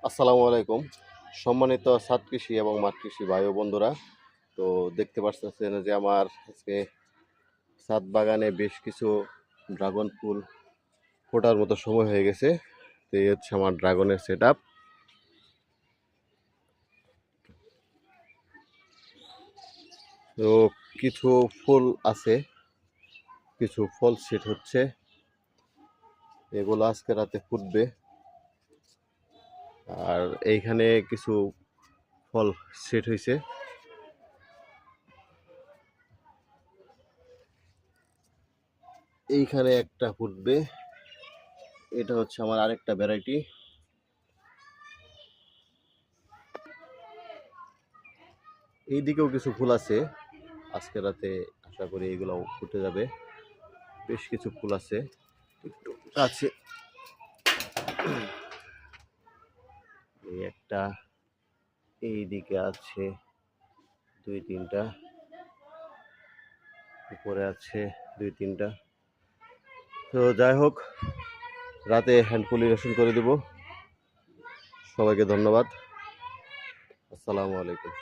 আসসালামু আলাইকুম। সম্মানিত ছাদ কৃষি এবং মাঠ কৃষি ভাই ও বন্ধুরা, তো দেখতে পাচ্ছেন যে আমার আজকে ছাদ বাগানে বেশ কিছু ড্রাগন ফুল ফোটার মতো সময় হয়ে গেছে। তো এই হচ্ছে আমার ড্রাগনের সেট আপ। তো কিছু ফুল আছে, কিছু ফল সেট হচ্ছে, এগুলো আজকে রাতে ফুটবে। আর এইখানে কিছু ফল সেট হয়েছে, এইখানে একটা ফুটবে। এটা হচ্ছে আমার আরেকটা ভ্যারাইটি। এইদিকেও কিছু ফুল আছে, আজকে রাতে আশা করি এগুলো ফুটে যাবে। বেশ কিছু ফুল আছে, একটু কাছে এই একটা, এইদিকে আছে দুই তিনটা, উপরে আছে দুই তিনটা। তো যাই হোক, রাতে হ্যান্ড পলিনেশন করে দেব। সবাইকে ধন্যবাদ। আসসালামু আলাইকুম।